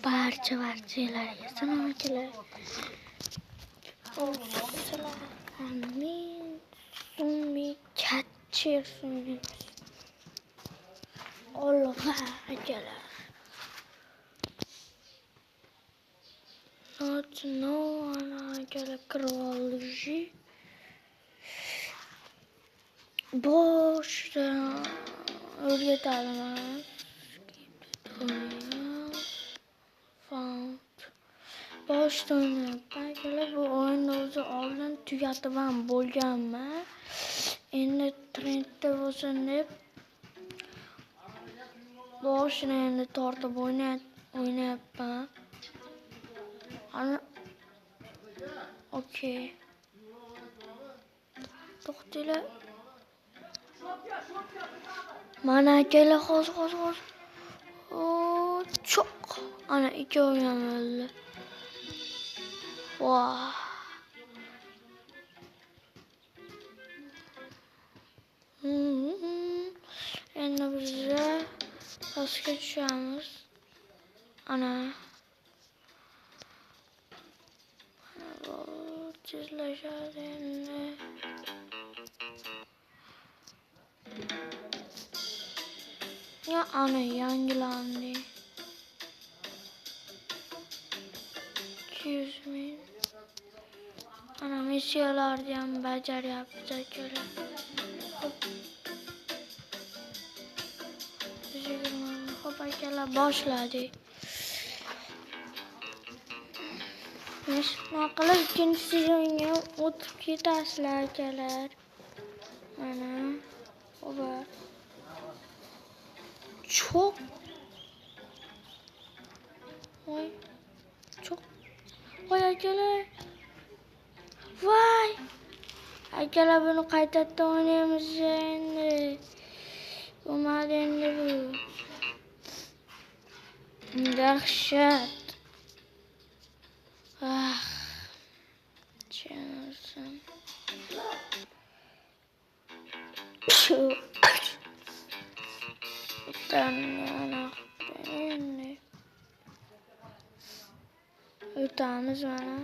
barchalarga salom akalar. Sizlar men sunmi catcher sunmi olg'a akalar. Not no ana akalar kirolji. Boshdan o'rgatamiz. Boshdan akalar bu o'yinni o'zi oldin tugatib ham bo'lganman. Endi trendda bo'lsin deb boshini endi tortib o'ynayapman. Ana okey. To'xtinglar. Mana akalar hozir. Cho'q. Ana ikkovi ham o'ldi. Vah. Endi biz pastga tushamiz. Ana tezlashadi endi. Ya ana yangilandi. 200 ming. Ana missiyalarni ham bajaryapti akalar. Hop akalar boshladik. Nima qilib ikkinchi sezonga o'tib ketasizlar akalar. Mana oba. Çok. Vay. Çok. Vay akalar. Vay. Akalar bunu qaytadan oynaymiz endi. Bo'lmadi endi bu. Dahshat. Ah. Canım. Ötamiz mana.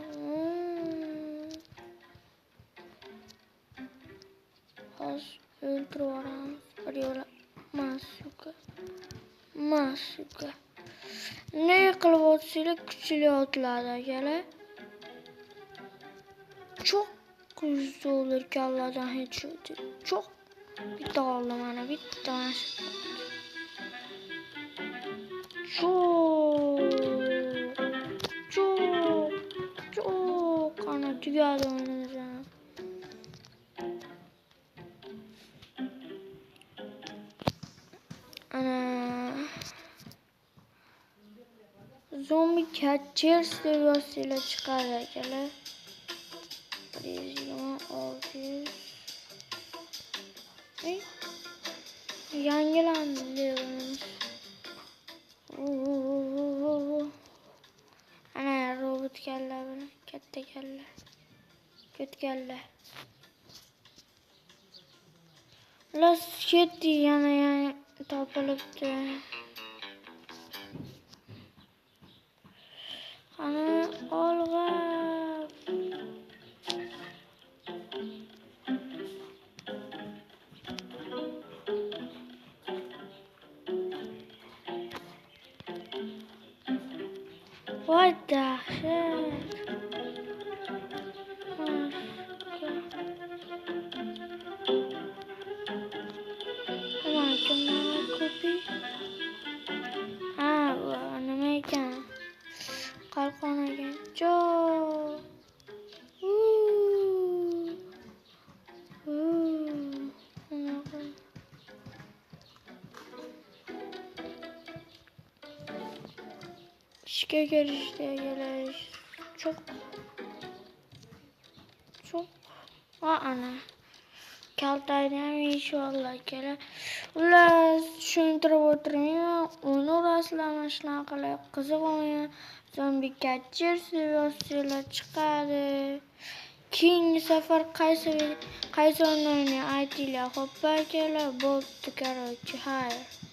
Hozir o'ldirib yuboramiz. Bir yo'la masuka. Ne qilib o'tsanglar kuchli otiladi akalar. Çok güzel olur kalladan headshot. Çok. Bitti oldu mana bitti. Çok ana tugadi o'yinimiz. Ana Zombie Catchers deb yozsanglar chiqadi akalar. 600. Yangilandi diyoruz. Ana robot kalla bilan katta kalla. Kötü kalla. Las ketdi yana topilibdi. Ana olg'a. What the heck? Kopi. Bu nima ekan? Qalqon ekan. İşe girişte geliş. Çok. Ana. Kaltaydan inşallah kelar. Ular tushuntirib o'tirmayman. Uni rastlama shunaqa qilib qiziq o'yin. Zombie Catcher seviyasiga chiqadi. Keyingi safar qaysi o'yinni aytinglar. Xo'p akalar, bo'pti, короче. Hayır.